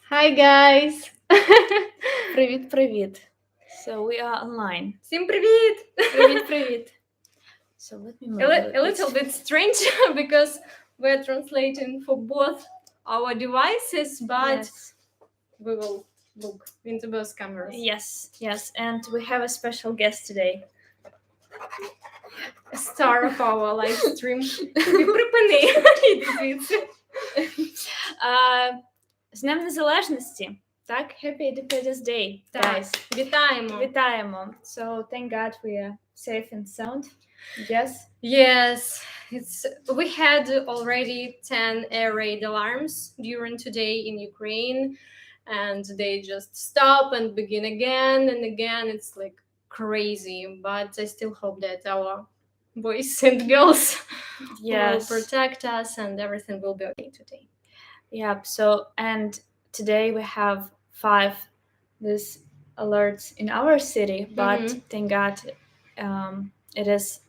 Hi guys! Привіт. So we are online. Всім привіт! Привіт. So let me move A little bit strange because we're translating for both our devices, but we will look into both cameras. Yes. And we have a special guest today. A star of our live stream. Припини! З Днем Незалежності. Так, Happy Independence Day, guys. Вітаємо. So thank God we are safe and sound. Yes, we had already 10 air raid alarms during today in Ukraine, and they just stop and begin again and again. It's like crazy, but I still hope that our boys and girls will protect us and everything will be okay today. Yeah, so and today we have 5 these alerts in our city, but thank God it is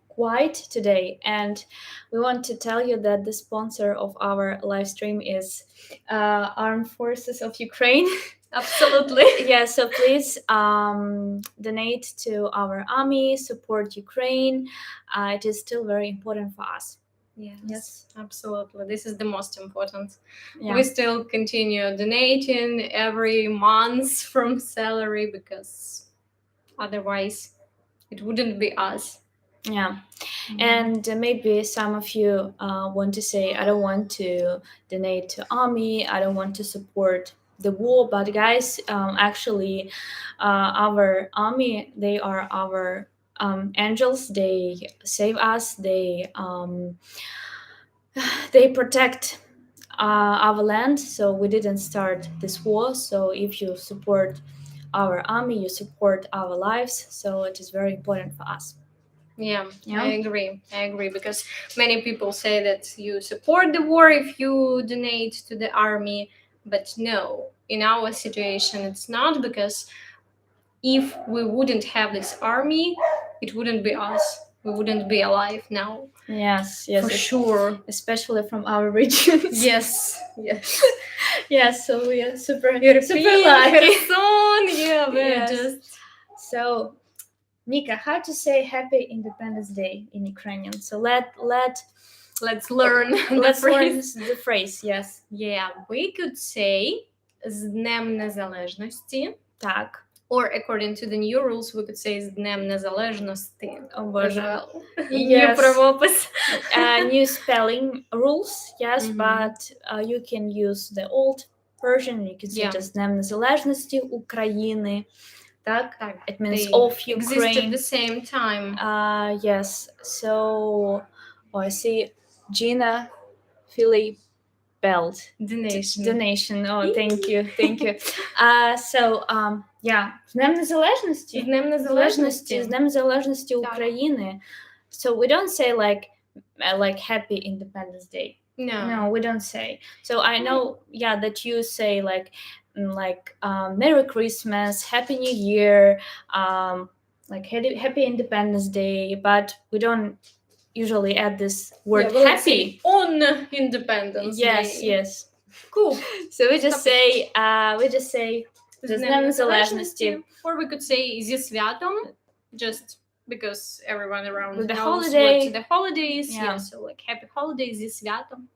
quiet today, and we want to tell you that the sponsor of our live stream is Armed Forces of Ukraine. Absolutely. Yeah, so please donate to our army, support Ukraine. It is still very important for us. Yes, absolutely. This is the most important. Yeah. We still continue donating every month from salary because otherwise it wouldn't be us. Yeah. And maybe some of you want to say, I don't want to donate to army, I don't want to support the war, but guys, actually our army, they are our angels. They save us, they protect our land, so we didn't start this war. So if you support our army, you support our lives, so it is very important for us. Yeah, I agree because many people say that you support the war if you donate to the army, but no, in our situation it's not, because if we wouldn't have this army, it wouldn't be us. We wouldn't be alive now. Yes, for sure, especially from our regions. Yes. Yes, so we are super lucky. Yeah, we're just so. Nika, how to say Happy Independence Day in Ukrainian? So let's learn the phrase. Yes. Yeah, we could say з Днем Незалежності. Так. Or according to the new rules, we could say з Днем Незалежності. О Боже. New правопис. New spelling rules, yes, but you can use the old version. You can say just Днем Незалежності України. Так. It means of Ukraine. Exist at the same time. Yes. So, I see Gina, Philly, Belt. Donation. Oh, thank you. So, з Днем Незалежності. З Днем Незалежності України. So we don't say like Happy Independence Day. No, we don't say. So I know, that you say like Merry Christmas, Happy New Year, like Happy Independence Day, but we don't usually add this word happy on Independence Day. Yes. Cool. So we just say з Днем Незалежності. Or we could say зі святом, just because everyone around with knows what the holidays. Yeah, so like Happy Holidays зі святом.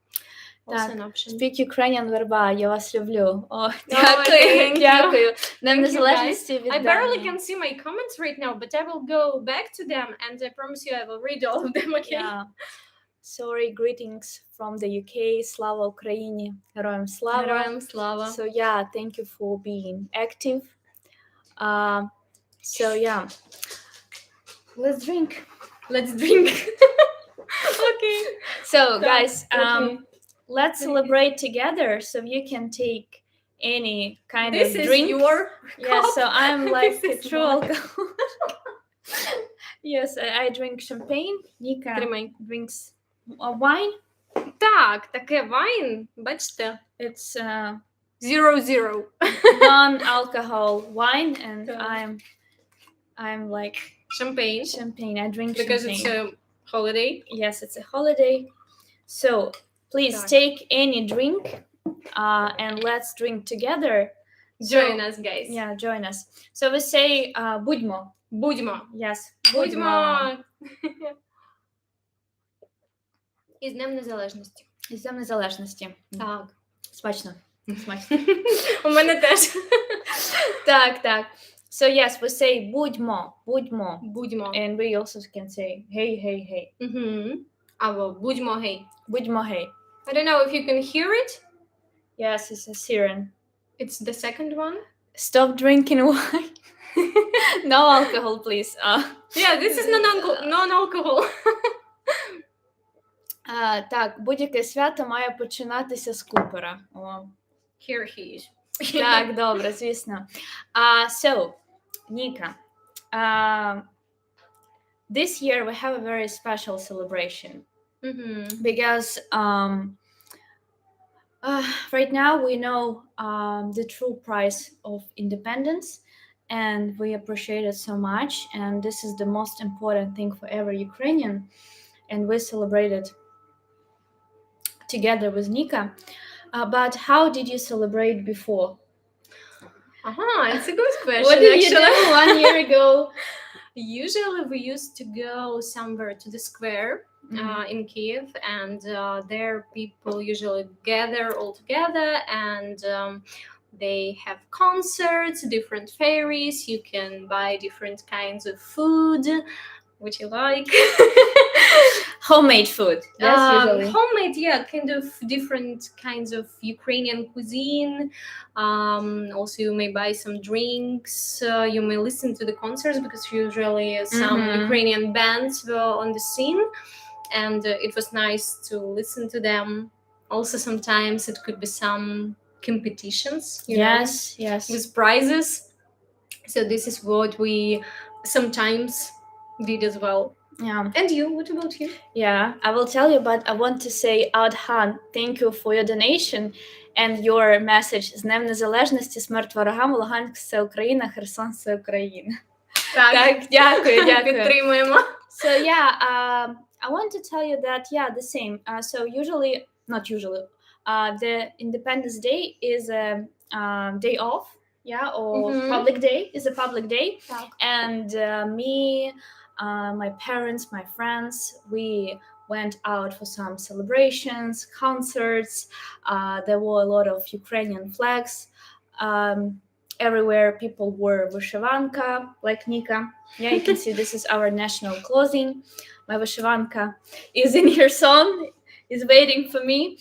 Так, Speak Ukrainian, верба, я вас люблю. Дякую. Днем Незалежності від I barely can see my comments right now, but I will go back to them and I promise you I will read all of them, okay? Yeah. Sorry, greetings from the UK. Слава Україні. Героям слава. Героям слава. So thank you for being active. Let's drink. Okay. So guys, let's celebrate together. So you can take any kind of drink. This is your cup. So I'm like a true alcoholic. Yes, I drink champagne. Nika drinks wine. Так, таке wine, бачите? It's 0-0. Non-alcohol wine, and I'm like champagne. I drink because champagne. It's a holiday. Yes, it's a holiday. So please take any drink and let's drink together. Join us, guys. Yeah, join us. So we say будьмо. Будьмо. Yes. Будьмо. І з Днем Незалежності. І з Днем Незалежності. Так. Смачно. Смачно. У мене теж. Так. So yes, we say будьмо. Будьмо. And we also can say hey. Або будьмо гей. Будьмо гей. I don't know if you can hear it. Yes, it's a siren. It's the second one. Stop drinking wine. No alcohol, please. Yeah, this is non-alcohol. Так, будь-яке свято має починатися з купера. Here he is. Так, добре, звісно. So, Nika, this year we have a very special celebration. Because right now we know the true price of independence, and we appreciate it so much, and this is the most important thing for every Ukrainian, and we celebrate it together with Nika. But how did you celebrate before? It's a good question. What did you do 1 year ago? Usually we used to go somewhere to the square in Kiev, and there people usually gather all together, and they have concerts, different fairies. You can buy different kinds of food, which you like. Homemade food. Yes, usually. Homemade, yeah, kind of different kinds of Ukrainian cuisine. Also, you may buy some drinks. You may listen to the concerts, because usually some Ukrainian bands were on the scene, and it was nice to listen to them. Also, sometimes it could be some competitions. Yes. With prizes. So this is what we sometimes did as well. Yeah. And you? What about you? Yeah, I will tell you, but I want to say, Adhan, thank you for your donation and your message. З Днем Незалежності, смерть ворогам, Луганськ – це Україна, Херсон – це Україна. Так, дякую. Підтримуємо. So yeah, I want to tell you that, the same. So the Independence Day is a day off, or public day is a public day. And me, my parents, my friends, we went out for some celebrations, concerts. There were a lot of Ukrainian flags. Everywhere people wore vyshivanka, like Nika. Yeah, you can see this is our national clothing. My vyshivanka is in Kherson, is waiting for me.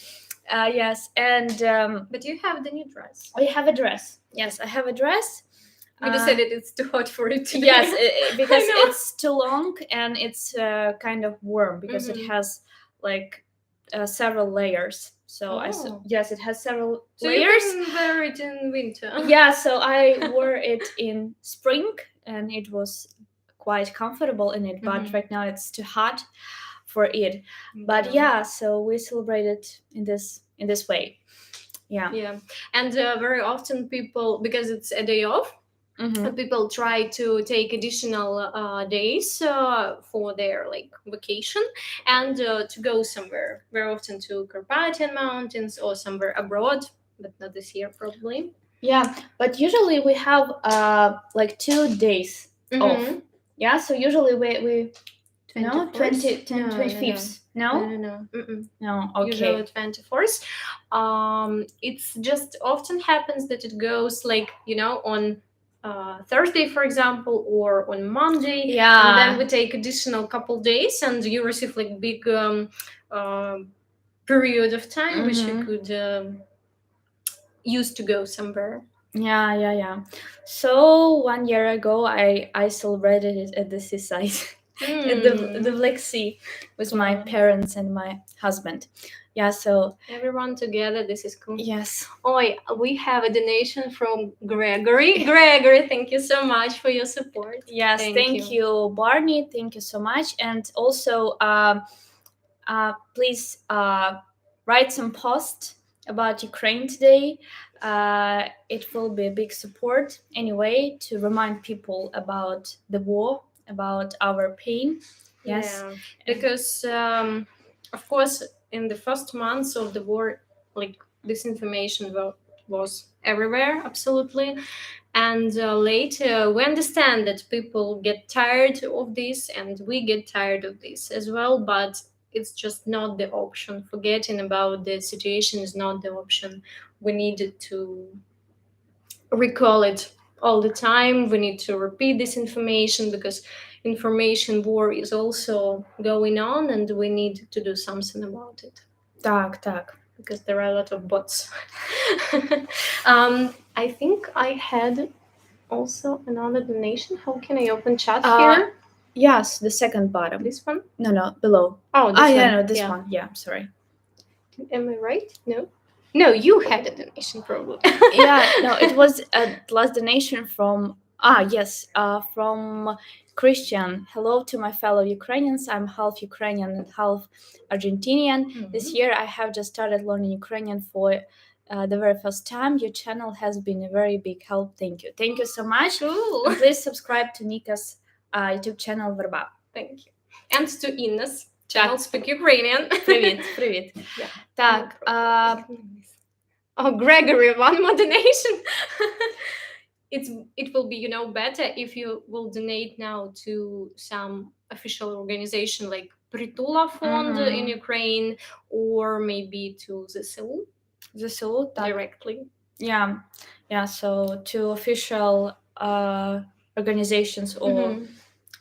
Yes, and but you have the new dress. I have a dress. Yes, I have a dress. You decided it's too hot for it today. Yes, because it's too long and it's kind of warm, because it has like several layers. So yes, it has several layers. You can wear it in winter. Yeah, so I wore it in spring and it was quite comfortable in it, but right now it's too hot for it. But so we celebrated in this way. Yeah. And very often people, because it's a day off, people try to take additional days for their vacation, and to go somewhere, very often to Carpathian Mountains or somewhere abroad, but not this year probably. Yeah, but usually we have 2 days off. Yeah, so usually we 25th. No. No. Okay. Usually 24th. It's just often happens that it goes on Thursday, for example, or on Monday. Yeah. And then we take additional couple days, and you receive big period of time which you could use to go somewhere. Yeah. So 1 year ago, I celebrated it at the seaside. At the Black Sea with my parents and my husband. Yeah, so everyone together, this is cool. Yes. We have a donation from Gregory. Gregory, thank you so much for your support. Yes, thank you, Barney. Thank you so much. And also, please write some post about Ukraine today. It will be a big support anyway to remind people about the war, about our pain. Yes, because of course in the first months of the war, this information was everywhere, absolutely. And later we understand that people get tired of this, and we get tired of this as well, but it's just not the option. Forgetting about the situation is not the option. We needed to recall it all the time. We need to repeat this information, because information war is also going on, and we need to do something about it. Так. Because there are a lot of bots. I think I had also another donation. How can I open chat here? Yes, the second bottom. This one? No, below. Oh, this one. No, this one. Yeah, sorry. Am I right? No, you had a donation probably. No, it was a last donation from from Christian. Hello to my fellow Ukrainians. I'm half Ukrainian and half Argentinian. Mhm. This year I have just started learning Ukrainian for the very first time. Your channel has been a very big help. Thank you. Thank you so much. Cool. And please subscribe to Nika's YouTube channel Verba. Thank you. And to Inna's channel Speak Ukrainian. Привіт. Yeah. Так, Oh, Gregory, one more donation. It will be, better if you will donate now to some official organization like Prytula Fund in Ukraine, or maybe to the ЗСУ. ЗСУ, так. Directly. Yeah. So to official organizations or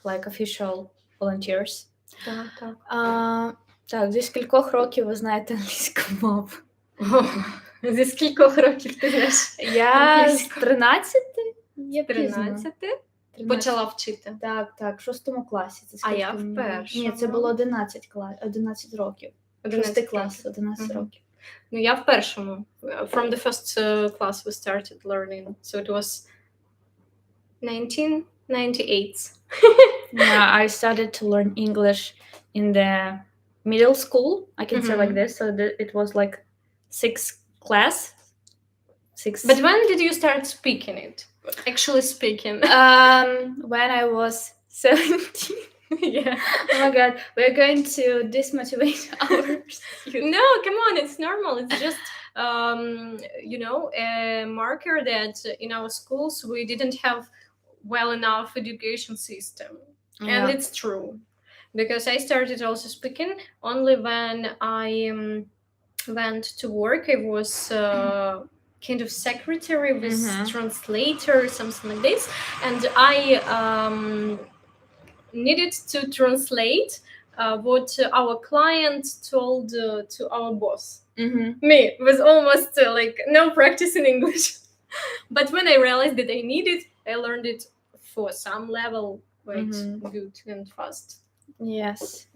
like official volunteers. Так. Так, зі скількох років ви знаєте англійську мову? Зі скількох років ти знаєш? Я з 13. З 13? Почала вчити. Так, в 6 класі. Це а я в першому. Ні, це було 11 років. 6 клас, 11 років. Ну, я в першому. From the first class we started learning. So it was 1998. Yeah, I started to learn English in the middle school. I can say like this. So it was like 6th class. But when did you start speaking it? Actually speaking? When I was 17. Yeah. Oh my god, we're going to demotivate our students. No, come on, it's normal. It's just a marker that in our schools we didn't have well enough education system. Yeah. And it's true, because I started also speaking only when I went to work. I was kind of secretary with translator, something like this, and I needed to translate what our client told to our boss. Me, with almost no practice in English. But when I realized that I need it, I learned it for some level quite good and fast. Yes.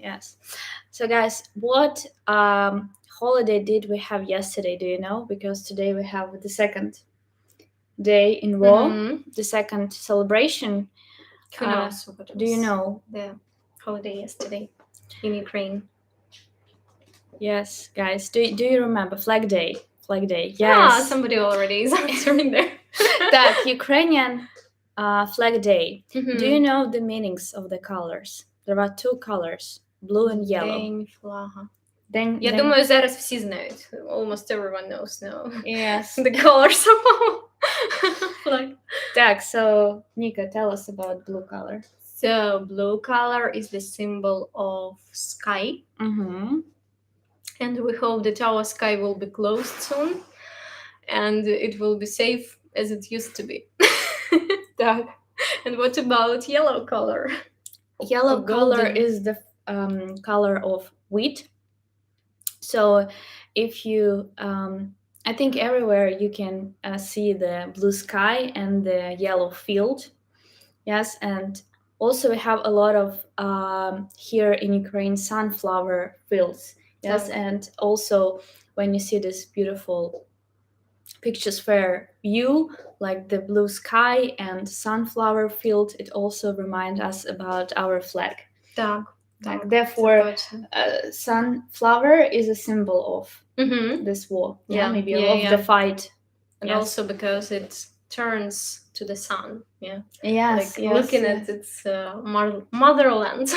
So guys, what holiday did we have yesterday? Do you know? Because today we have the second day in row, the second celebration. Who knows what it do you was? know the holiday yesterday in Ukraine? Yes, guys. Do you remember Flag Day? Yes. Yeah, somebody already is answering there. That Ukrainian Flag Day. Do you know the meanings of the colors? There are 2 colors, blue and yellow. День флага. Я думаю, зараз всі знають. Almost everyone knows now. Yes. The colors of our flag. Так, so Nika, tell us about blue color. So blue color is the symbol of sky. And we hope that our sky will be closed soon, and it will be safe as it used to be. And what about yellow color? Yellow color is the color of wheat. So if you I think everywhere you can see the blue sky and the yellow field. Yes, and also we have a lot of here in Ukraine sunflower fields. Yes, and also when you see this beautiful picturesque view, like the blue sky and sunflower field, it also reminds us about our flag. Так. Therefore, sunflower is a symbol of this war. Maybe of the fight. And also because it turns to the sun. Yes. Looking at its motherland.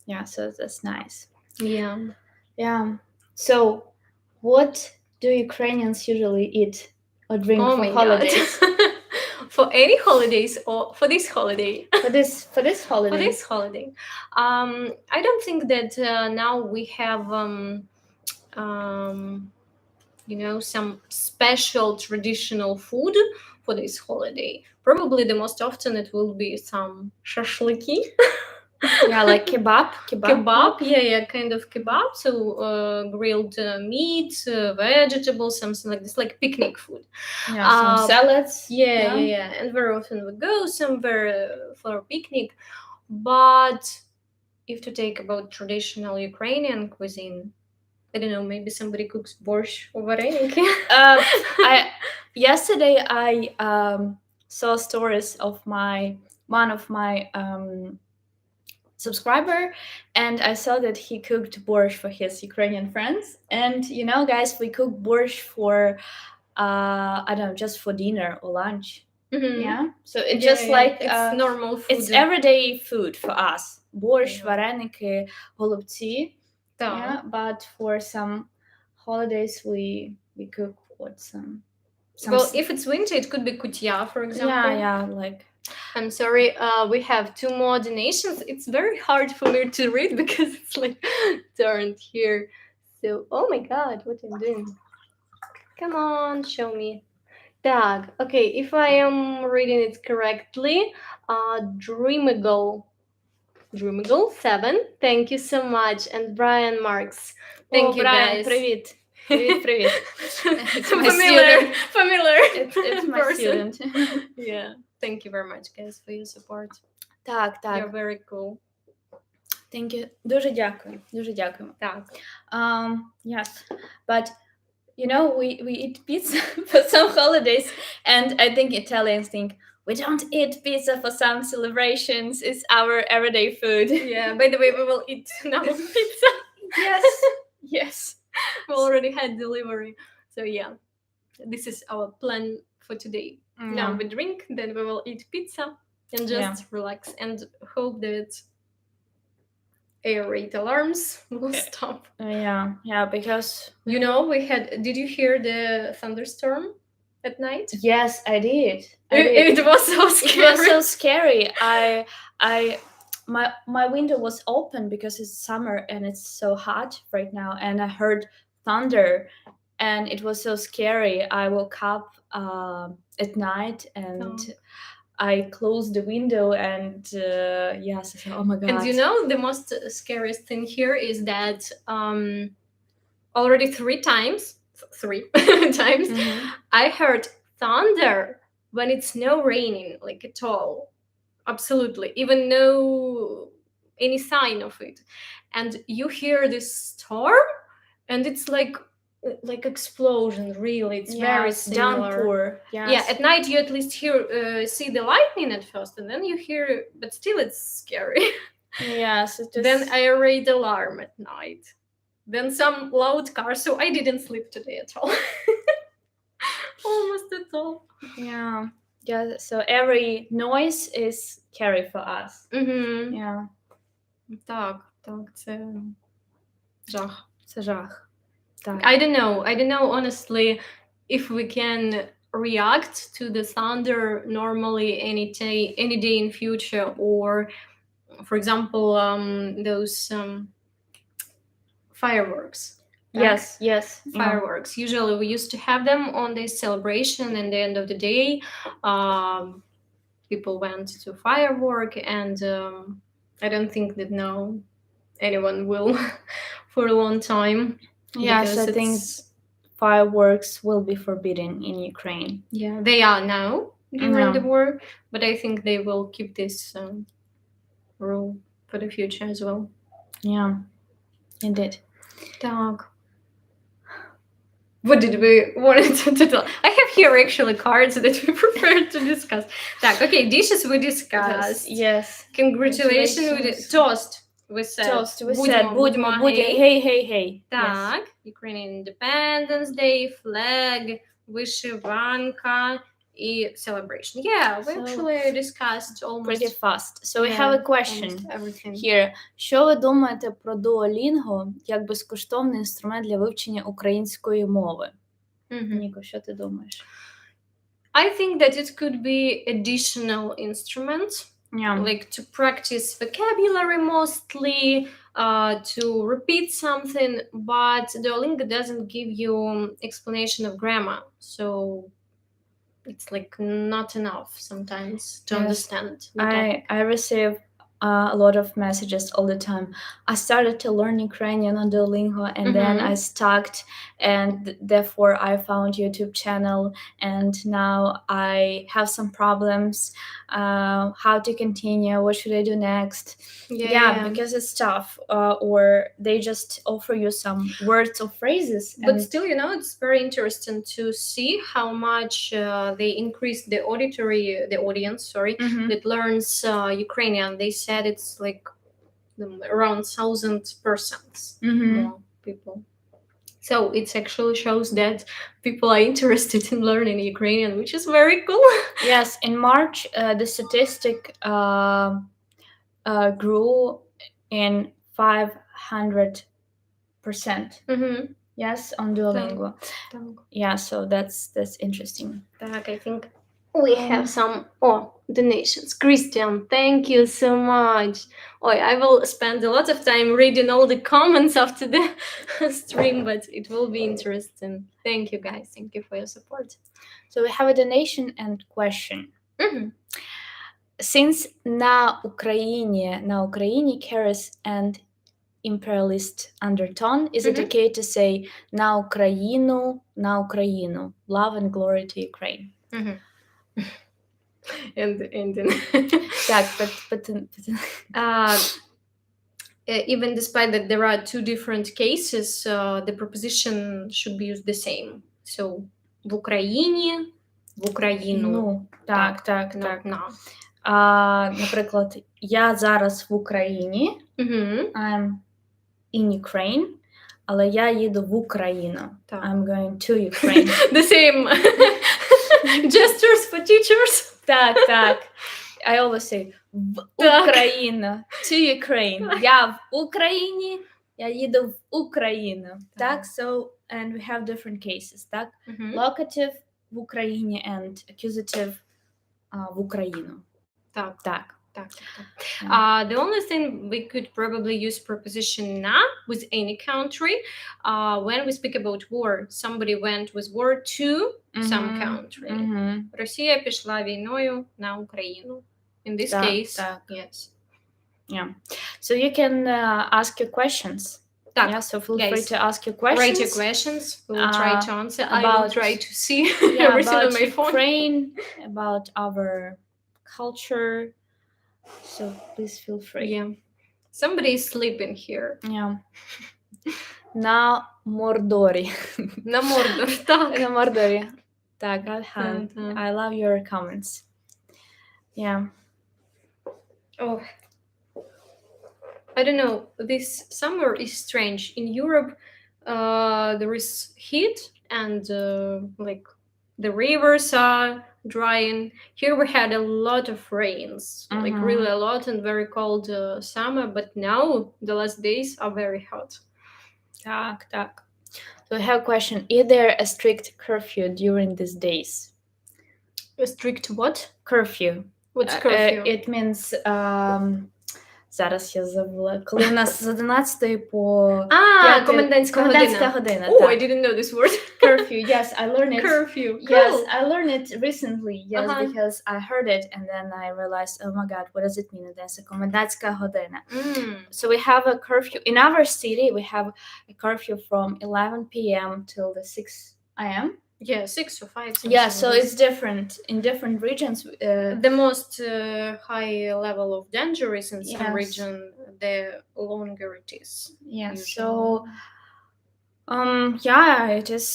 Yeah, so that's nice. Yeah. So What do Ukrainians usually eat or drink for holidays? For any holidays or for this holiday? For this holiday. For this holiday. I don't think that now we have some special traditional food for this holiday. Probably the most often it will be some shashliki. Yeah, like kebab. Yeah, kind of kebab. So grilled meat, vegetables, something like this, like picnic food. Yeah, some salads. Yeah. And very often we go somewhere for a picnic. But if to take about traditional Ukrainian cuisine, I don't know, maybe somebody cooks borscht or vareniki. Yesterday I saw stories of one of my subscriber, and I saw that he cooked borscht for his Ukrainian friends. And guys, we cook borscht for I don't know, just for dinner or lunch. Yeah, so it's just like it's normal food. It's everyday food for us. Borscht, вареники, голубці. Yeah, but for some holidays we cook what some well, if it's winter, it could be kutya, for example. Yeah, like. I'm sorry, we have 2 more donations. It's very hard for me to read because it's like turned here. So, oh my god, what am I doing? Come on, show me. Так, okay, if I am reading it correctly, Dreamigal 7, thank you so much. And Brian Marks, thank you, Brian, guys. Привіт. Привіт. It's my familiar. It's my student. Yeah. Thank you very much, guys, for your support. Так. You're very cool. Thank you. Дуже дякую. Так. Yes. But we eat pizza for some holidays, and I think Italians think we don't eat pizza for some celebrations. It's our everyday food. Yeah. By the way, we will eat now pizza. Yes. We already had delivery. So yeah, this is our plan for today. Now we drink, then we will eat pizza and just relax and hope that air raid alarms will stop. Yeah, because we had. Did you hear the thunderstorm at night? Yes, I did. It was so scary. It was so scary. My window was open because it's summer and it's so hot right now, and I heard thunder, and it was so scary. I woke up at night and I closed the window, and yes, I said, oh my god. And the most scariest thing here is that already 3 times I heard thunder when it's no raining, like at all. Absolutely. Even no any sign of it. And you hear this storm, and it's like explosion, really. It's very similar. Downpour. Yes. Yeah, at night you at least see the lightning at first, and then you hear, but still it's scary. Yes. Then air raid alarm at night. Then some loud car, so I didn't sleep today at all. Almost at all. Yeah, so every noise is scary for us. Yeah. Так, це жах. Це жах. Так. I don't know honestly if we can react to the thunder normally any day in future, or for example those fireworks. Yes. Fireworks. Usually we used to have them on this celebration, and the end of the day people went to firework, and I don't think that now anyone will for a long time. Yes, I think fireworks will be forbidden in Ukraine. Yeah, they are now during the war, but I think they will keep this rule for the future as well. Yeah, indeed. Так. What did we want to tell? I have here actually cards that we prepared to discuss. Так, okay, dishes we discussed. Yes. Congratulations. Toast. We said. Будьмо. Hey. Так, Ukrainian Independence Day, flag, вишиванка celebration. Yeah, we So, actually discussed almost pretty fast. So we yeah, have a question almost everything. here. Що ви думаєте про Duolingo як безкоштовний інструмент для вивчення української мови? Ніко, що ти думаєш? I think that it could be additional instrument, like to practice vocabulary mostly, to repeat something, but Duolingo doesn't give you explanation of grammar, so it's like not enough sometimes to understand. I receive a lot of messages all the time. I started to learn Ukrainian on Duolingo, and then I stuck, and therefore I found YouTube channel, and now I have some problems. How to continue? What should I do next? Yeah, because it's tough, or they just offer you some words or phrases. But still, it's very interesting to see how much they increase the audience, that learns Ukrainian. They said it's like around 1,000% more people. So it actually shows that people are interested in learning Ukrainian, which is very cool. Yes, in March, the statistic grew in 500%. Yes, on Duolingo. Yeah, so that's interesting. I think we have some donations. Christian, thank you so much. I will spend a lot of time reading all the comments after the stream, but it will be interesting. Thank you, guys. Thank you for your support. So we have a donation and question. Since на Україні carries an imperialist undertone, is it okay to say на Україну, love and glory to Ukraine? And Так, but even despite that there are two different cases, the preposition should be used the same. So в Україні, в Україну. Так. Наприклад, я зараз в Україні, I'm in Ukraine, але я їду в Україну. I'm going to Ukraine. The same gestures for teachers. Так. I always say в Україну, to Ukraine. Я в Україні, я їду в Україну. Так, so, and we have different cases, так? Locative в Україні and accusative в Україну. Так. The only thing we could probably use preposition na with any country when we speak about war. Somebody went with war to some country. Росія пішла війною на Україну. In this case, yes. Yeah. So you can ask your questions. Yeah, so feel free to ask your questions. Write your questions. We'll try to answer. I will try to see everything on my phone. Ukraine, about our culture. So please feel free. Yeah. Somebody is sleeping here. Yeah. На Мордорі. На Мордор, так. На Мордорі. Так, I love your comments. Yeah. Oh. I don't know. This summer is strange. In Europe, there is heat and like the rivers are drying. Here we had a lot of rains, like really a lot, and very cold summer. But now the last days are very hot. Так. So I have a question. Is there a strict curfew during these days? A strict what? Curfew. What's curfew? It means зараз я забула. Коли у нас з 11 по... комендантська година. Oh, I didn't know this word. Curfew, yes, I learned it. Curfew. Yes, I learned it recently, yes, because I heard it and then I realized, oh my God, what does it mean? That's a комендантська година. So we have a curfew. In our city, we have a curfew from 11 p.m. till the 6 a.m. Yeah, 6 or 5. Yeah, so it's different in different regions. The most high level of danger is in some region, the longer it is. Yeah, so it is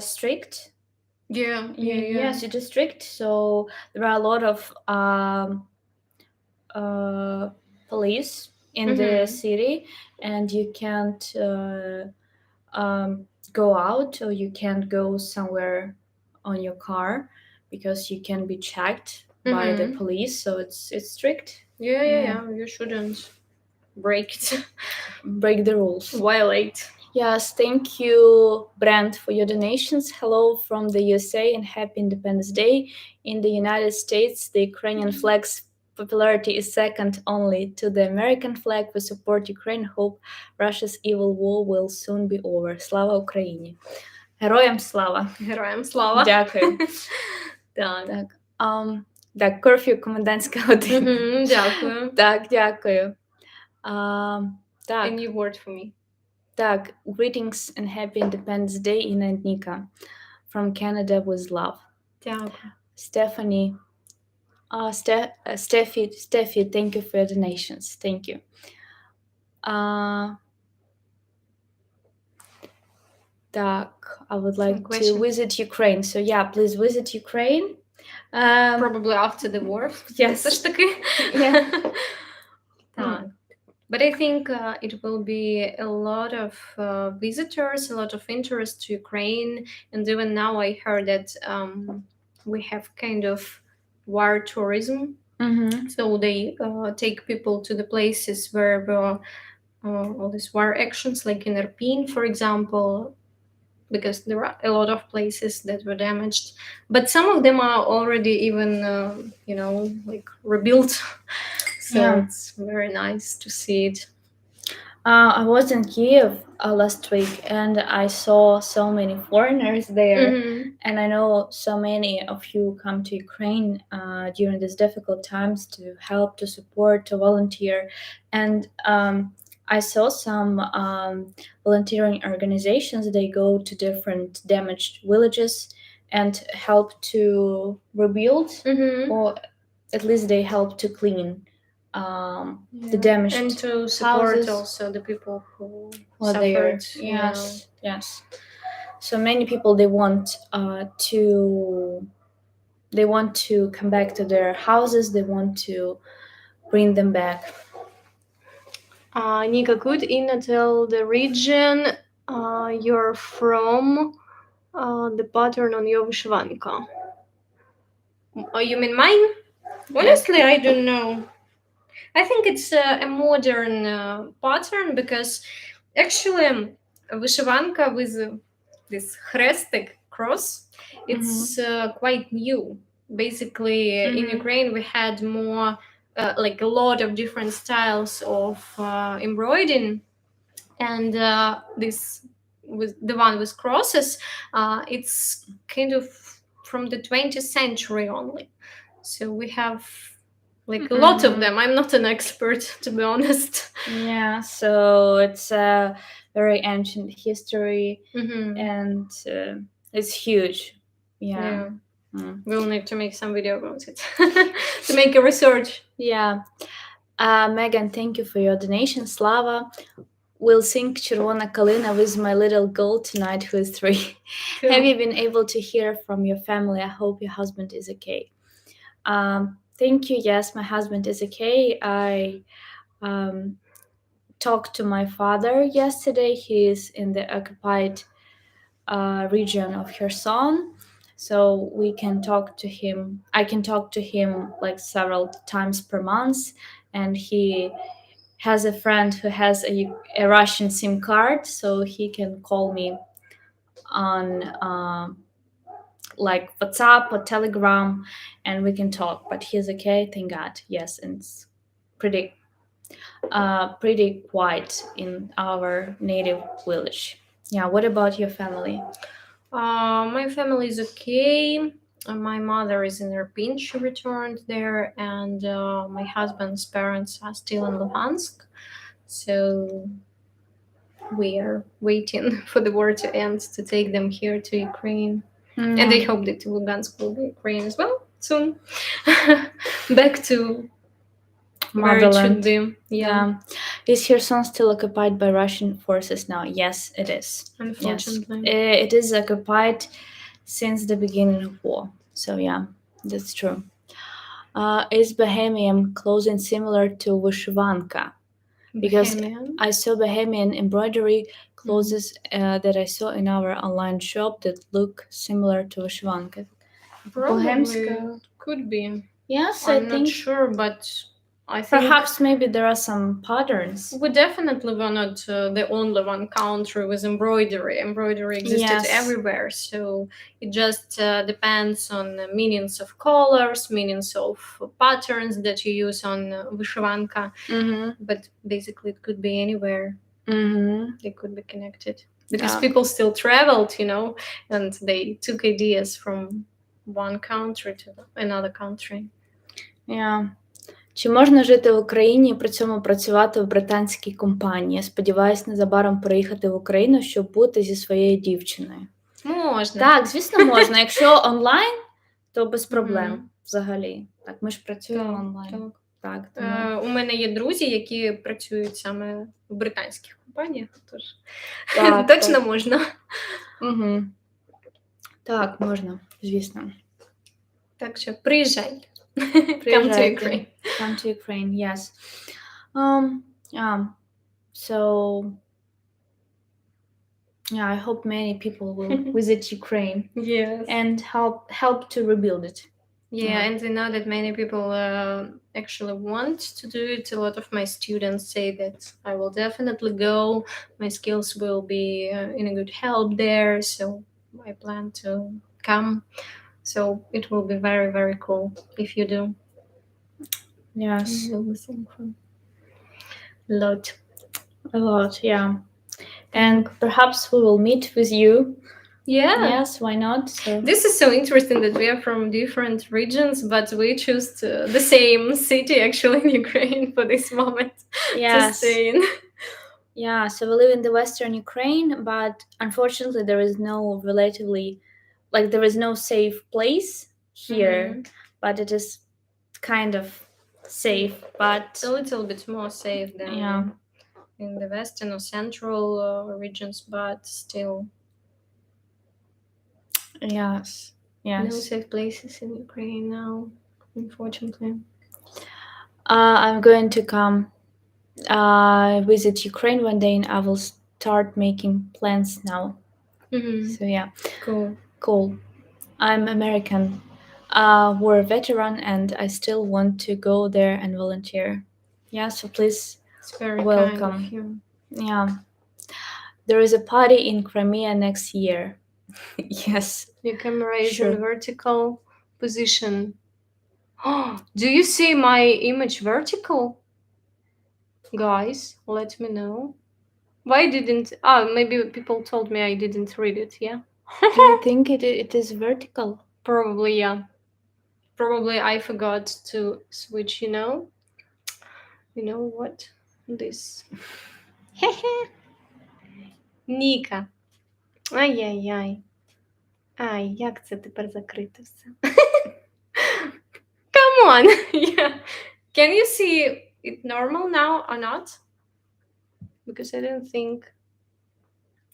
strict. Yeah. Yes, it is strict. So there are a lot of police in the city, and you can't go out, or you can't go somewhere on your car because you can be checked by the police, so it's strict. Yeah. You shouldn't break the rules. Violate. Yes, thank you, Brent, for your donations. Hello from the USA and happy Independence Day. In the United States, the Ukrainian flag's popularity is second only to the American flag. We support Ukraine. Hope Russia's evil war will soon be over. Слава Україні. Героям слава. Героям слава. Дякую. Так, curfew, комендантська година. Дякую. Так, дякую. A new word for me. Так, greetings and happy Independence Day, Ina and Nika. From Canada with love. Дякую. Stephanie. Steffi, thank you for your donations. Thank you. Так, I would like to visit Ukraine. So yeah, please visit Ukraine. Probably after the war. Yes. Все ж таки. Yeah. Так. But I think it will be a lot of visitors, a lot of interest to Ukraine. And even now I heard that we have kind of war tourism. So they take people to the places where all these war actions, like in Irpin, for example, because there are a lot of places that were damaged. But some of them are already even, like rebuilt. So it's very nice to see it. I was in Kiev last week and I saw so many foreigners there. And I know so many of you come to Ukraine during these difficult times to help, to support, to volunteer. And I saw some volunteering organizations. They go to different damaged villages and help to rebuild, or at least they help to clean the damaged and to support houses. Also the people who suffered. There. Yes. So many people they want to come back to their houses. They want to bring them back. Nika, could Ina tell the region you're from, the pattern on your vyshyvanka? Oh, you mean mine? Honestly, I don't know. I think it's a modern pattern because actually vyshyvanka with this chrestik cross, it's quite new. Basically, in Ukraine we had more like a lot of different styles of embroidering, and this with the one with crosses, it's kind of from the 20th century only. So we have like a lot of them. I'm not an expert, to be honest. Yeah, so it's a very ancient history, and it's huge. Yeah. We'll need to make some video about it to make a research. Yeah. Megan, thank you for your donation. Slava, will sing Червона Калина with my little girl tonight, who is 3. Cool. Have you been able to hear from your family? I hope your husband is okay. Thank you. Yes, my husband is okay. I talked to my father yesterday. He is in the occupied region of Kherson, so we can talk to him. I can talk to him like several times per month, and he has a friend who has a Russian SIM card, so he can call me on like WhatsApp or Telegram, and we can talk. But he's okay, thank God. Yes, and it's pretty quiet in our native village. Yeah, what about your family? My family is okay. My mother is in Irpin, she returned there, and my husband's parents are still in Luhansk. So we are waiting for the war to end to take them here to Ukraine. And I hope that Lugansk will be Ukraine as well soon. Back to where it should be. Yeah. Is Kherson still occupied by Russian forces now? Yes, it is. Unfortunately. Yes. It is occupied since the beginning of war. So yeah, that's true. Is Bohemian clothing similar to Vyshyvanka? Because I saw Bohemian embroidery clothes that I saw in our online shop that look similar to Vyshyvanka. Bohemska. Could be. Yes, I'm I not think sure, but I think perhaps maybe there are some patterns. we definitely were not the only one country with embroidery. Embroidery existed everywhere, so it just depends on the meanings of colors, meanings of patterns that you use on vyshivanka. But basically, it could be anywhere. They could be connected because people still traveled, and they took ideas from one country to another country. Yeah. Чи можна жити в Україні і при цьому працювати в британській компанії? Сподіваюсь, незабаром переїхати в Україну, щоб бути зі своєю дівчиною. Можна. Так, звісно, можна. Якщо онлайн, то без проблем взагалі. Так, ми ж працюємо онлайн. Так, тому... У мене є друзі, які працюють саме в британських компаніях, тож точно можна. Так, можна, звісно. Так що приїжджай. Come to Ukraine. Come to Ukraine, yes. So, I hope many people will visit Ukraine. Yes. And help to rebuild it. Yeah, and I know that many people actually want to do it. A lot of my students say that I will definitely go. My skills will be in a good help there, so I plan to come. So it will be very, very cool if you do. Yes. A lot, yeah. And perhaps we will meet with you. Yeah. Yes, why not? So. This is so interesting that we are from different regions, but we choose the same city actually in Ukraine for this moment to stay in. Yeah, so we live in the Western Ukraine, but unfortunately there is no there is no safe place here, but it is kind of safe, but a little bit more safe than in the Western or Central regions, but still. Yes. No safe places in Ukraine now, unfortunately. I'm going to come visit Ukraine one day, and I will start making plans now. So yeah. Cool. I'm American war veteran, and I still want to go there and volunteer. Yeah, so please welcome. Kind of you. Yeah. There is a party in Crimea next year. Yes. Your camera is in vertical position. Do you see my image vertical? Guys, let me know. Why didn't... maybe people told me I didn't read it, yeah? Do you think it is vertical? Probably, yeah. Probably I forgot to switch, You know what? This. Nika. Ай-яй-яй. Ай, як це тепер закрити все? Come on! Yeah. Can you see it normal now or not? Because I don't think...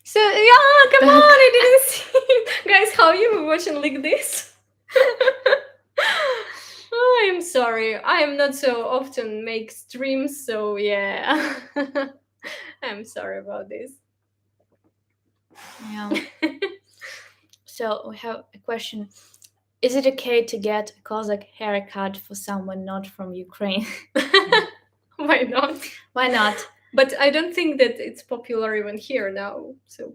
So, yeah, come on! I didn't see it. Guys, how are you watching like this? Oh, I'm sorry. I am not so often make streams, so yeah. I'm sorry about this. Yeah. So we have a question. Is it okay to get a Cossack haircut for someone not from Ukraine? Why not? Why not? But I don't think that it's popular even here now. So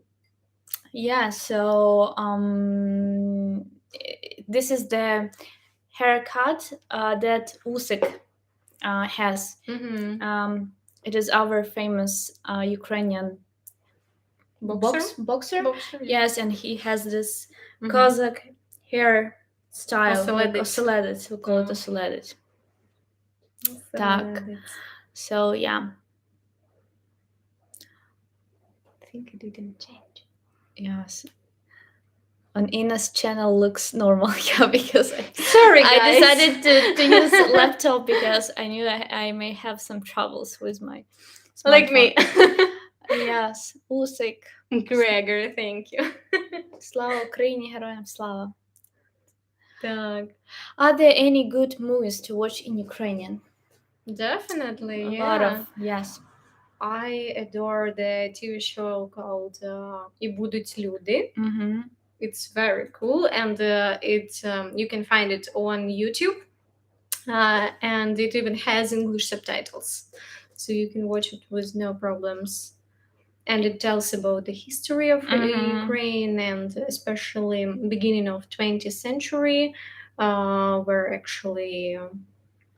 yeah, so this is the haircut that Usyk has. It is our famous Ukrainian boxer. Yes, and he has this Cossack hair style, oseledets. We call it oseledets. Tak. So yeah. I think it didn't change. Yes. On Ina's channel looks normal, yeah, because sorry, guys. I decided to use a laptop because I knew I may have some troubles with my smartphone. Like me. Yes, Usyk. Gregor, thank you. Слава Україні, героям слава. Так. Are there any good movies to watch in Ukrainian? Definitely, a lot of, yes. I adore the TV show called І будуть люди. It's very cool, and you can find it on YouTube, and it even has English subtitles, so you can watch it with no problems. And it tells about the history of Ukraine, and especially beginning of 20th century, where actually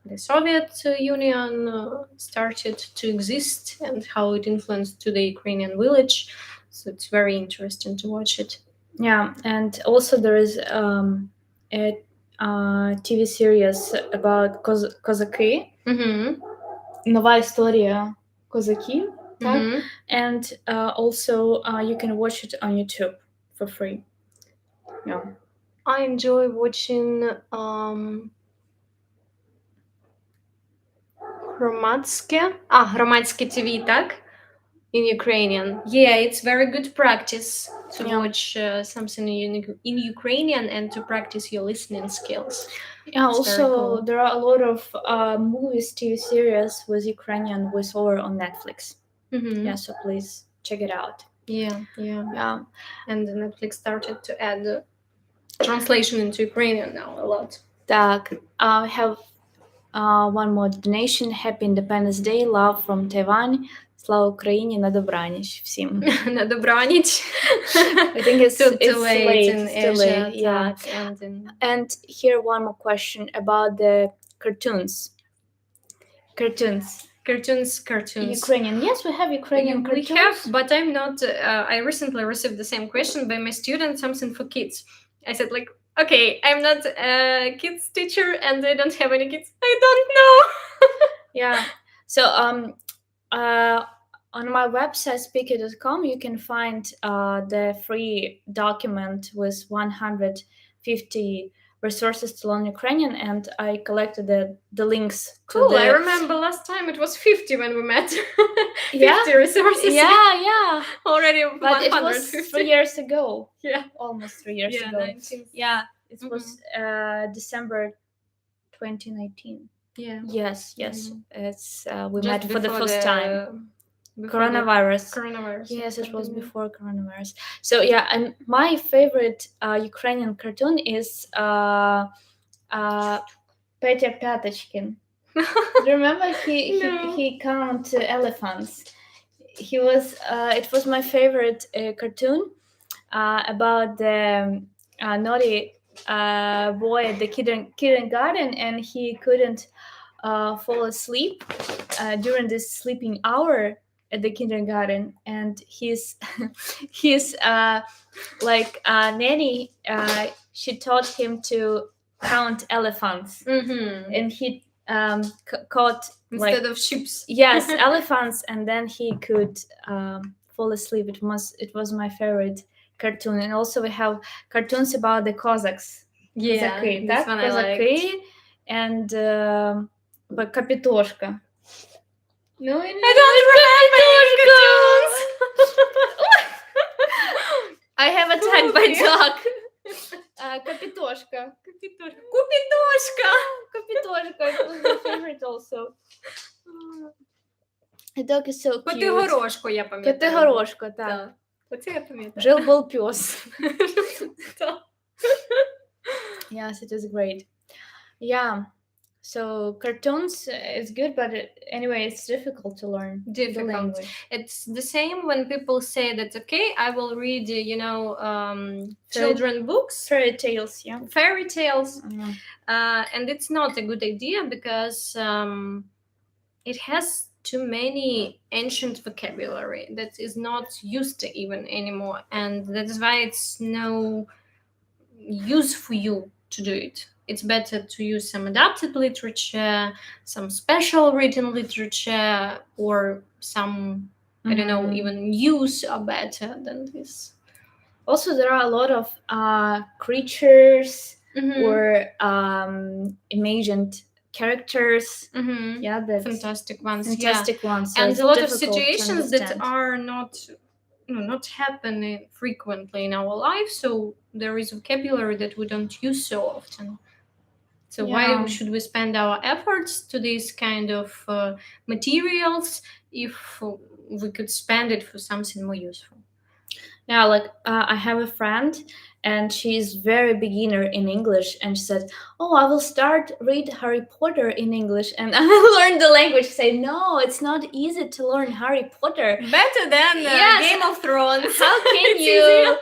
the Soviet Union started to exist, and how it influenced to the Ukrainian village. So it's very interesting to watch it. Yeah, and also there is a TV series about Козаки. Нова історія козаків. And also you can watch it on YouTube for free. Yeah. I enjoy watching громадське TV, так? In Ukrainian. Yeah, it's very good practice to watch something in Ukrainian and to practice your listening skills. Yeah, it's also cool. There are a lot of movies, TV series with Ukrainian voiceover on Netflix. Yeah, so please check it out. Yeah. And Netflix started to add translation into Ukrainian now a lot. Так, I have one more donation. Happy Independence Day, love from Taiwan. Слава Україні, на добраніч всім. На добраніч. I think it's too late in Asia. Yeah. And here one more question about the cartoons. Ukrainian. Yes, we have Ukrainian cartoons. We have, but I'm not. I recently received the same question by my student, something for kids. I said, like, okay, I'm not a kids teacher and I don't have any kids. I don't know. Yeah. So on my website speaker.com you can find the free document with 150 resources to learn Ukrainian, and I collected the links. Cool. I remember last time it was 50 when we met. 50 resources. Yeah. Already but 150. It was 3 years ago. Yeah. Almost 3 years ago. 19. Yeah. It was December 2019. Yeah. Yes. It's we just met for the first time. Coronavirus. Yes, it was before coronavirus. So yeah, and my favorite Ukrainian cartoon is Petya Pyatachkin. Do you remember he count elephants? He was it was my favorite cartoon about the naughty boy at the kindergarten, and he couldn't fall asleep during this sleeping hour at the kindergarten, and his nanny she taught him to count elephants, and he caught instead of sheep. Yes, elephants, and then he could fall asleep. It was my favorite cartoon. And also we have cartoons about the Cossacks. Козаки, this one I liked. And Капитошка. No, I don't remember cartoons. I have attacked by dog. Капитошка. Купітошка. It was my favorite also. The dog is so cute. Котигорошко, я пам'ятаю. Котигорошко, так. Оце я пам'ятаю. Жил-был пес. Yes, it is great. Yeah. So cartoons is good, but anyway, it's difficult to learn. Difficult. It's the same when people say that, okay, I will read, children books. Fairy tales, yeah. Fairy tales. And it's not a good idea because it has too many ancient vocabulary that is not used even anymore. And that is why it's no use for you to do it. It's better to use some adapted literature, some special written literature, or some, I don't know, even news are better than this. Also, there are a lot of creatures or imagined characters. Yeah, that's fantastic ones. So and a lot of situations that are not happening frequently in our life, so there is vocabulary that we don't use so often. So why should we spend our efforts to these kind of materials if we could spend it for something more useful? Yeah, like I have a friend, and she's very beginner in English, and she said, "Oh, I will start read Harry Potter in English, and I will learn the language." Say, "No, it's not easy to learn Harry Potter. Better than Game of Thrones. How can It's you easier.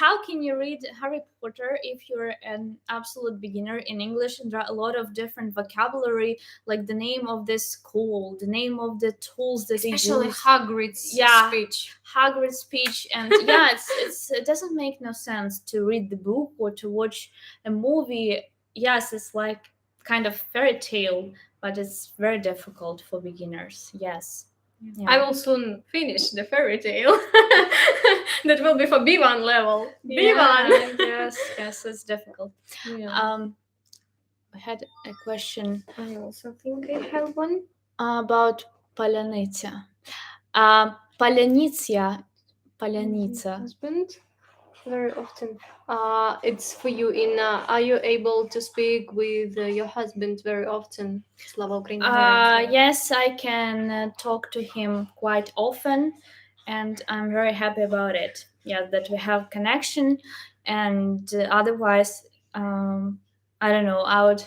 how can you read Harry Potter if you're an absolute beginner in English, and there are a lot of different vocabulary, like the name of this school, the name of the tools that Especially they use, Hagrid's speech. Hagrid's speech, and it doesn't make no sense to read the book or to watch a movie. Yes, it's like kind of fairy tale, but it's very difficult for beginners. Yes. Yeah. I will soon finish the fairy tale. That will be for B1 level. B1. Yes, it's difficult. Yeah. I had a question I also think I have one. about Palanica. Palanica. Husband. Very often. It's for you in. Are you able to speak with your husband very often? Слава Україні. Yes, I can talk to him quite often, and I'm very happy about it. Yeah, that we have connection, and otherwise, I don't know, I would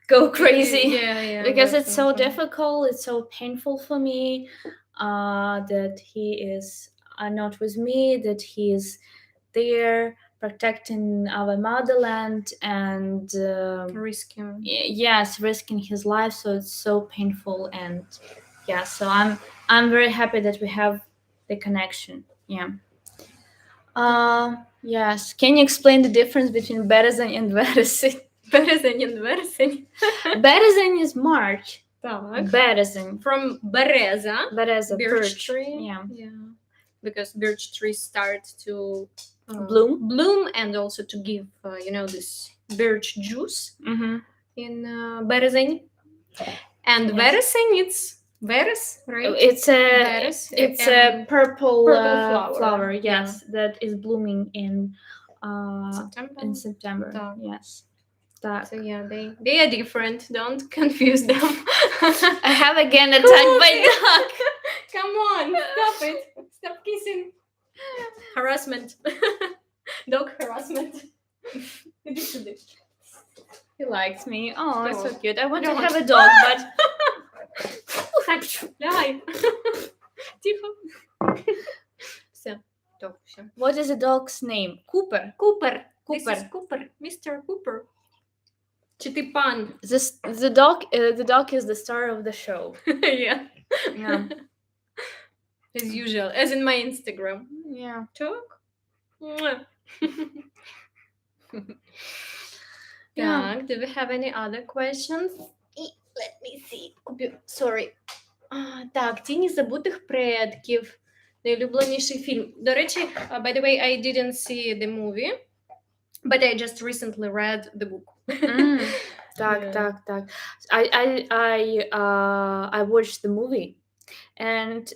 go crazy. Yeah. Because it's so difficult, it's so painful for me that he is not with me, that he is there protecting our motherland and risking. Risking his life. So it's so painful, and so I'm very happy that we have the connection. Yes. Can you explain the difference between Berezень and Verezень? Березень and вересень. Berezень is March. Так. Berezень. From Bereza. Birch tree. Yeah. Because birch trees start to bloom and also to give this birch juice Mm-hmm. in Berezень. And Verezень, it's Veres, right? It's a Veres, a purple flower. Yes, that is blooming in September. Так. Yes. So they are different. Don't confuse them. I have again attacked by duck. Come on, stop it. Stop kissing. Harassment. Dog harassment. He likes me. Oh, it's so Dog. cute. I want to have a dog, but Лягай. Тихо. Все. Dog. Все. What is the dog's name? Cooper. This is Cooper. Mr. Cooper. Чи ти пан? The dog is the star of the show. Yeah. Yeah. As usual, as in my Instagram. Yeah. Talk. Yeah. Так, do we have any other questions? Let me see. Sorry. Так, Тіні забутих предків. Найулюбленіший фільм. До речі, by the way, I didn't see the movie, but I just recently read the book. Так. I watched the movie, and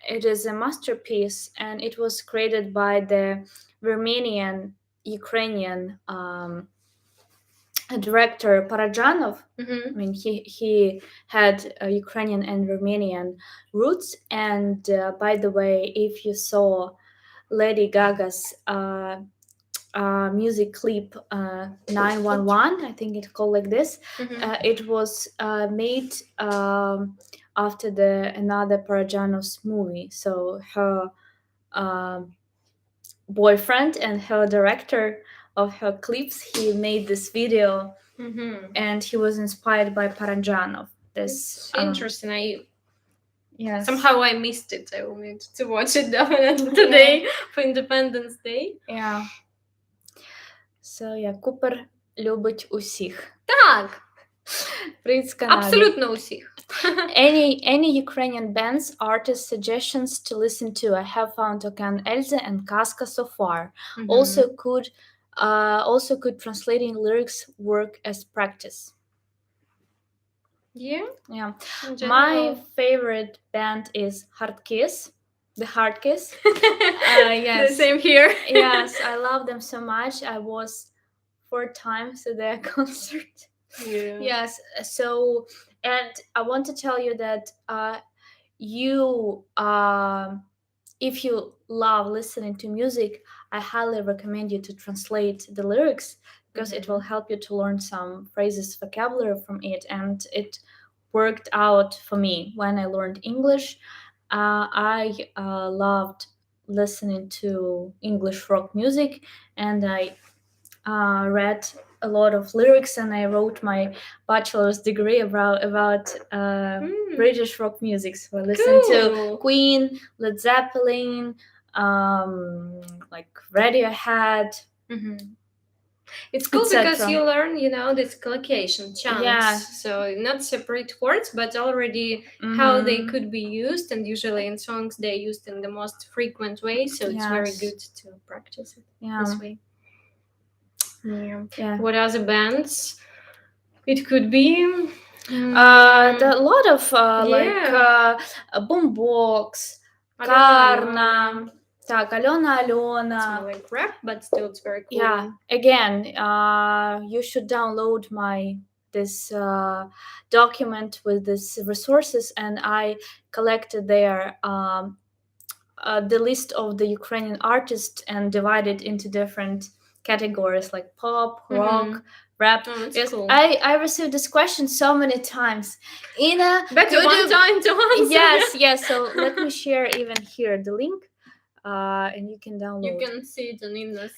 it is a masterpiece, and it was created by the Romanian Ukrainian director Parajanov. Mm-hmm. I mean, he had Ukrainian and Romanian roots. And by the way, if you saw Lady Gaga's music clip 911, I think it's called like this. Mm-hmm. It was made after another Parajanov's movie. So her boyfriend and her director of her clips, he made this video, Mm-hmm. and he was inspired by Parajanov. This interesting. Yes. Somehow I missed it. I will need to watch it definitely today for Independence Day. Yeah. So Cooper любить усіх. Так. Привіт з Канади. Абсолютно усіх. Any Ukrainian bands, artists, suggestions to listen to? I have found Okan Elze and Kaska so far. Mm-hmm. Also could translating lyrics work as practice. Yeah. My favorite band is Hard Kiss. The Hard Kiss. Yes. The same here. Yes, I love them so much. I was 4 times at their concert. Yeah. Yes. So, and I want to tell you that you if you love listening to music, I highly recommend you to translate the lyrics, because it will help you to learn some phrases, vocabulary from it. And it worked out for me when I learned English. I loved listening to English rock music, and I read a lot of lyrics, and I wrote my bachelor's degree about British rock music. So I listened to Queen, Led Zeppelin, like Radiohead. It's cool because you learn, this collocation, chants. Yeah. So not separate words, but already how they could be used. And usually in songs, they're used in the most frequent way. So it's very good to practice it this way. Yeah. What other bands? It could be a lot of like Boombox, Karna. Так, Alena. It's more like rap, but still it's very cool. Yeah, again, you should download this document with these resources, and I collected there the list of the Ukrainian artists and divided into different categories like pop, rock, rap. Yes, cool. I received this question so many times. Ina, better one time to answer. Yes. So let me share even here the link. And you can download. You can see it on Ina's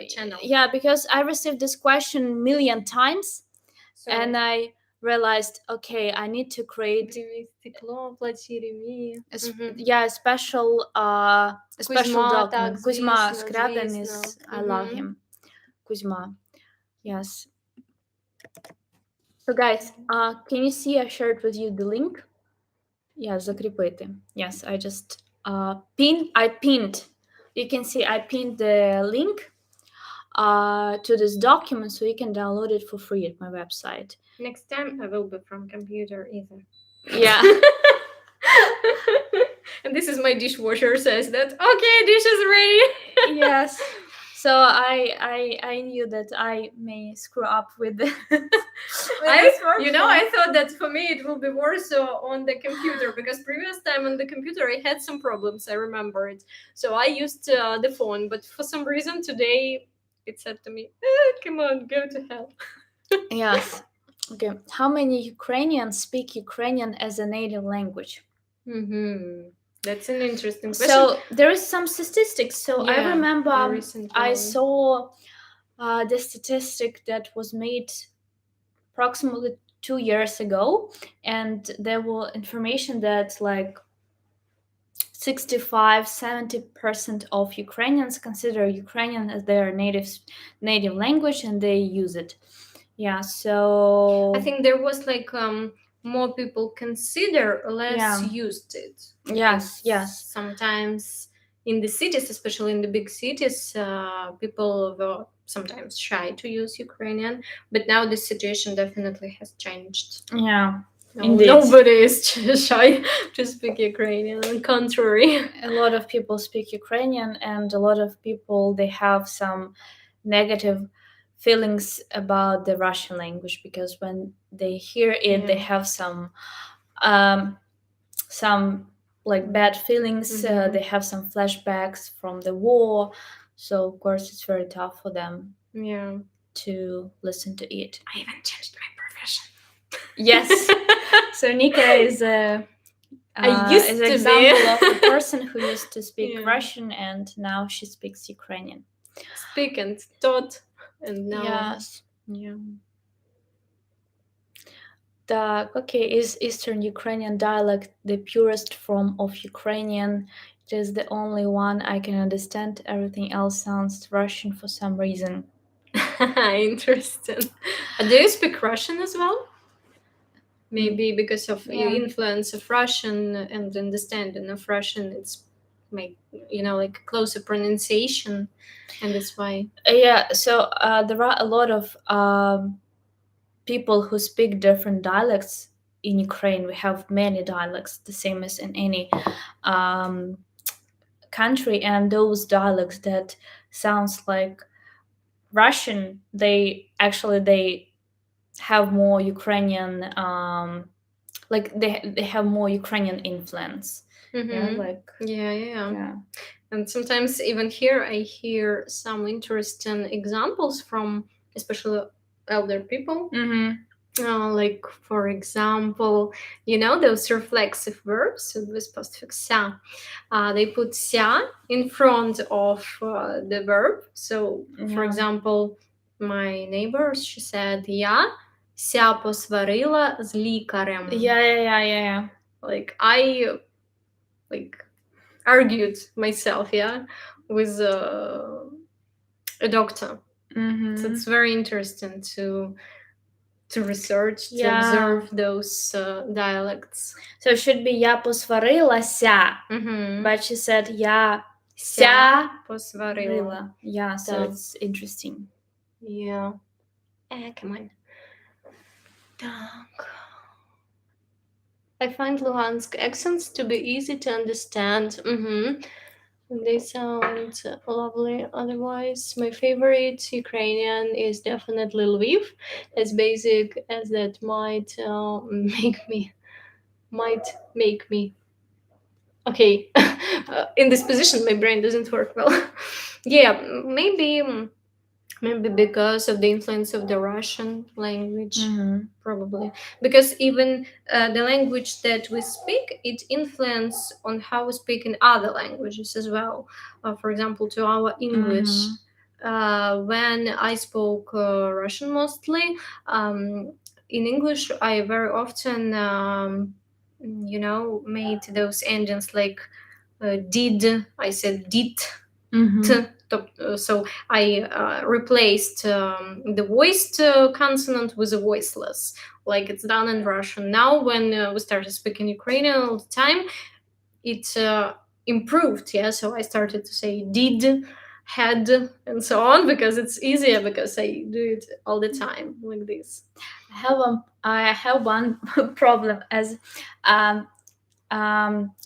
channel. Yeah, because I received this question a million times, and I realized, okay, I need to create a special document. Kuzma Skrabin is, I love him. Kuzma, yes. So guys, can you see I shared with you the link? Yeah, закрепити. Yes, I just pinned. You can see I pinned the link to this document, so you can download it for free at my website. Next time I will be from computer either. Yeah. And this is my dishwasher says that, okay, dish is ready. Yes. So I knew that I may screw up with the I thought that for me it will be worse on the computer, because previous time on the computer I had some problems, I remember it. So I used the phone, but for some reason today it said to me, come on, go to hell. Yes. Okay. How many Ukrainians speak Ukrainian as a native language? That's an interesting question. So there is some statistics. So I remember I saw the statistic that was made approximately 2 years ago, and there was information that like 65-70% of Ukrainians consider Ukrainian as their native language, and they use it. Yeah, so I think there was like more people consider, less used it. Yes. Sometimes in the cities, especially in the big cities, people were sometimes shy to use Ukrainian, but now the situation definitely has changed. Yeah. Nobody is shy to speak Ukrainian. On the contrary, a lot of people speak Ukrainian, and a lot of people, they have some negative feelings about the Russian language, because when they hear it, they have some like bad feelings. They have some flashbacks from the war, so of course it's very tough for them to listen to it. I even changed my profession. Yes. So Nika is an example of a person who used to speak Russian, and now she speaks Ukrainian. Speak and taught, and now. Yes. Yeah. Okay, is Eastern Ukrainian dialect the purest form of Ukrainian? It is the only one I can understand. Everything else sounds Russian for some reason. Interesting. Do you speak Russian as well? Maybe because of influence of Russian and understanding of Russian, it's like closer pronunciation, and that's why. Yeah. So there are a lot of people who speak different dialects in Ukraine. We have many dialects, the same as in any country, and those dialects that sounds like Russian, they have more Ukrainian, like they have more Ukrainian influence. Yeah. And sometimes even here I hear some interesting examples from especially elder people. Like, for example, you know those reflexive verbs with postfix ся. They put ся in front of the verb. So, for example, my neighbor, she said, я ся посварила з лікарем. Yeah. Like, I argued myself, with a doctor. So it's very interesting to research, to observe those dialects. So it should be я посварилася, but she said я ся посварила. Yeah, so it's interesting. Yeah. Come on. Так. I find Luhansk accents to be easy to understand. They sound lovely. Otherwise, my favorite Ukrainian is definitely Lviv. As basic as that might make me. Okay, in this position, my brain doesn't work well. Yeah, maybe because of the influence of the Russian language, probably. Because even the language that we speak, it influence on how we speak in other languages as well. For example, to our English. When I spoke Russian mostly, in English, I very often, made those endings like did. I said did. So I replaced the voiced consonant with a voiceless, like it's done in Russian. Now, when we started speaking Ukrainian all the time, it improved. So I started to say did, had, and so on, because it's easier, because I do it all the time like this. I have one problem, as I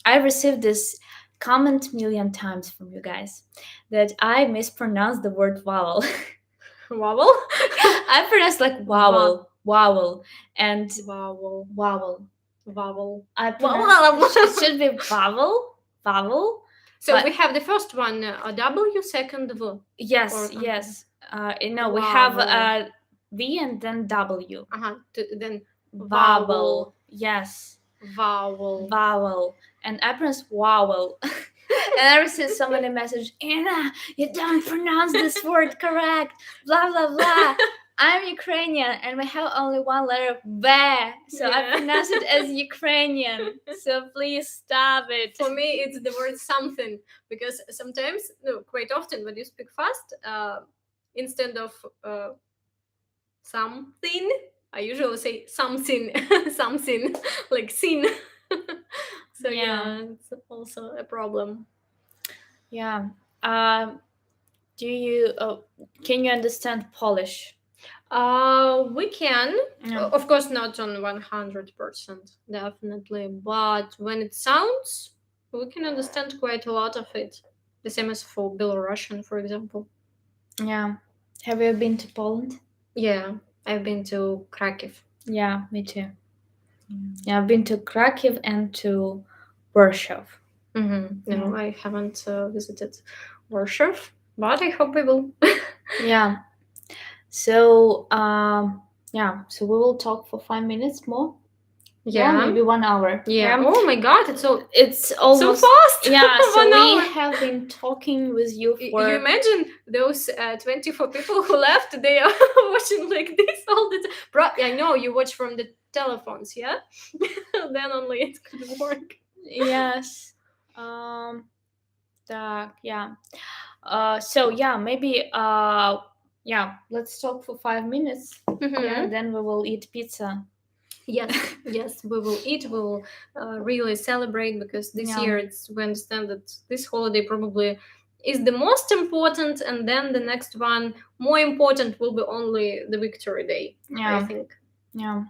received this comment million times from you guys that I mispronounced the word vowel. Vowel? I pronounced like vowel, and vowel. I pronounced it should be vowel. So we have the first one, a W, second V. Yes. We have a V and then W. Then vowel. Yes. Vowel. And I pronounced vowel. And I received so many messages, Anna, you don't pronounce this word correct, blah, blah, blah. I'm Ukrainian and we have only one letter, V, so I pronounce it as Ukrainian. So please stop it. For me, it's the word something, because sometimes, quite often, when you speak fast, instead of something, I usually say something, something, like sin. So it's also a problem. Yeah. Do you can you understand Polish? We can. Of course, not on 100%, definitely. But when it sounds, we can understand quite a lot of it. The same as for Belarusian, for example. Yeah. Have you been to Poland? Yeah, I've been to Krakow. Yeah, me too. Yeah, I've been to Krakow and to Warsaw. No, I haven't visited Warsaw, but I hope we will. Yeah. So, so we will talk for 5 minutes more. Yeah, maybe 1 hour. Yeah. Oh my God, it's almost so fast. Yeah, so we have been talking with you for. You imagine those 24 people who left? They are watching like this all the time. I know you watch from the telephones, yeah. Then only it could work. Yes. So maybe let's talk for 5 minutes. Yeah, then we will eat pizza. Yes, we will eat. We will really celebrate, because this year we understand that this holiday probably is the most important, and then the next one, more important, will be only the Victory Day. I think. Yeah.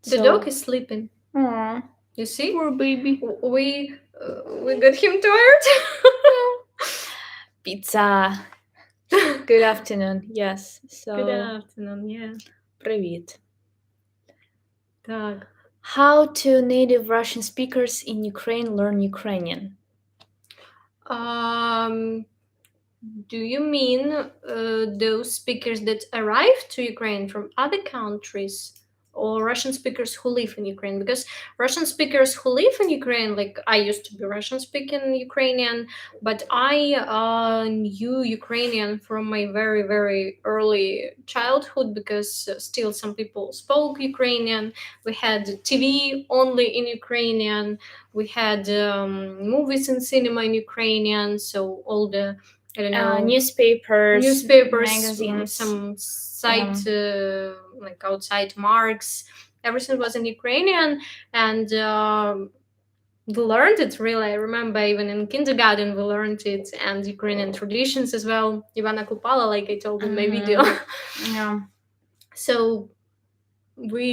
The dog is sleeping. Aww. You see? Poor baby. We got him tired. Pizza. Good afternoon. Yes. So. Good afternoon. Yeah. Привіт. Так. How do native Russian speakers in Ukraine learn Ukrainian? Do you mean those speakers that arrived to Ukraine from other countries, or Russian speakers who live in Ukraine? Because Russian speakers who live in Ukraine, like I used to be Russian speaking Ukrainian, but I knew Ukrainian from my very, very early childhood, because still some people spoke Ukrainian. We had TV only in Ukrainian. We had movies and cinema in Ukrainian. So all the, I don't know, newspapers, magazines, some site like outside marks. Everything was in Ukrainian, and we learned it really. I remember even in kindergarten we learned it, and Ukrainian traditions as well. Ivana Kupala, like I told in my video. Yeah. So we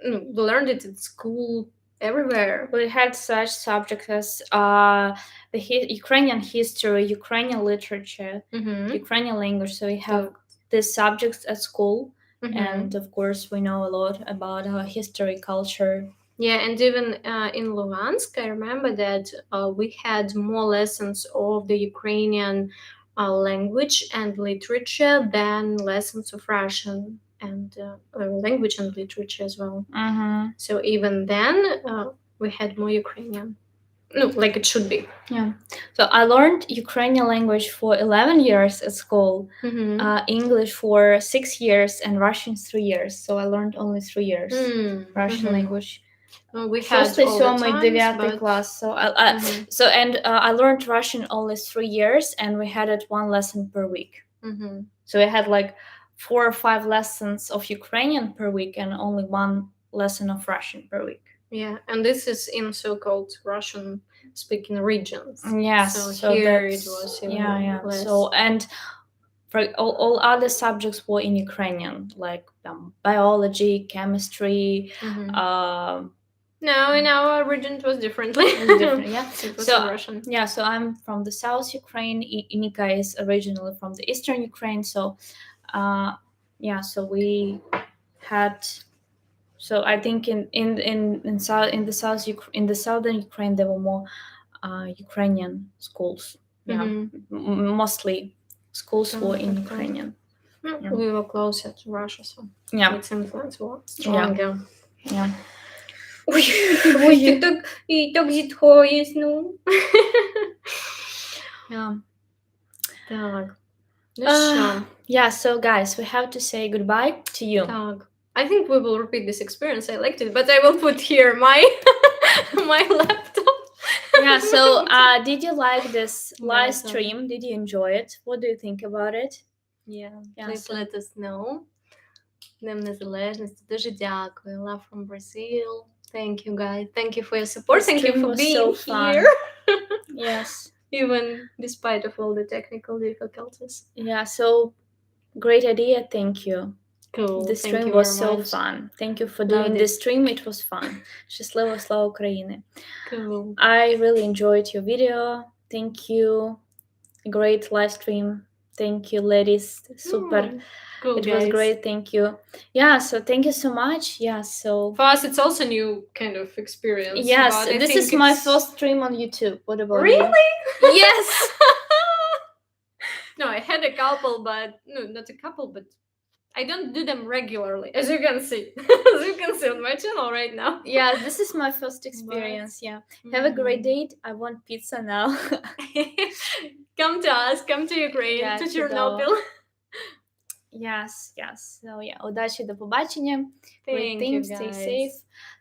learned it at school, everywhere. We had such subjects as the Ukrainian history, Ukrainian literature, Ukrainian language. So we have these subjects at school, and of course we know a lot about our history, culture. Yeah, and even in Luhansk, I remember that we had more lessons of the Ukrainian language and literature than lessons of Russian and language and literature as well. So even then, we had more Ukrainian. No, like it should be. Yeah. So I learned Ukrainian language for 11 years at school, English for 6 years, and Russian 3 years. So I learned only 3 years Russian language. We had all the times, 9 class. So I learned Russian only 3 years, and we had it 1 lesson per week. So we had like 4 or 5 lessons of Ukrainian per week and only 1 lesson of Russian per week. Yeah, and this is in so-called Russian-speaking regions. Yes, so here it was even less. So and for all other subjects were in Ukrainian, like biology, chemistry. No, in our region it was differently. Yeah, it was so Russian. Yeah, so I'm from the South Ukraine. Nika is originally from the Eastern Ukraine. So, yeah, so we had. So I think in the southern Ukraine there were more Ukrainian schools. Yeah, mostly schools were in Ukrainian. Yeah. We were closer to Russia, so its influence was stronger. Yeah. І так зітхаєш, ну. Yeah. Так. Yeah, so guys, we have to say goodbye to you. Так. I think we will repeat this experience. I liked it, but I will put here my my laptop. Yeah, so did you like this live stream? Did you enjoy it? What do you think about it? Yeah, please let us know. Днем Незалежності. Дуже дякую. Love from Brazil. Thank you, guys. Thank you for your support. Thank you for being here. Yes. Even despite of all the technical difficulties. Yeah, so great idea. Thank you. Cool. The stream was so fun. Thank you for doing this stream. It was fun. Слава Україні. Cool. I really enjoyed your video. Thank you. Great live stream. Thank you, ladies. Super. Cool, it was great. Thank you. Yeah, so thank you so much. Yeah, so for us it's also new kind of experience. Yes, this is my first stream on YouTube. What about really? You? Yes. No, I had a couple, but no, not a couple, but I don't do them regularly, as you can see. As you can see on my channel right now. Yeah, this is my first experience. Yeah. Have a great date. I want pizza now. Come to us. Come to Ukraine. To Chernobyl. Yes. So yeah, удачі, до побачення. Thank you, guys. Stay safe.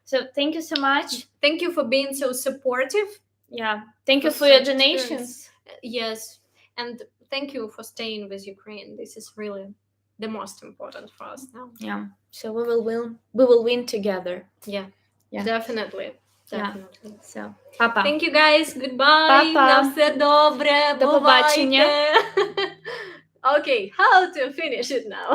So thank you so much. Thank you for being so supportive. Yeah. Thank you for your donations. Yes. And thank you for staying with Ukraine. This is really the most important for us now. Yeah. So we will win together. Yeah. Definitely. Definitely. Yeah. So, па-па. Thank you, guys. Goodbye. Па-па. На все добре. До побачення. Okay, how to finish it now?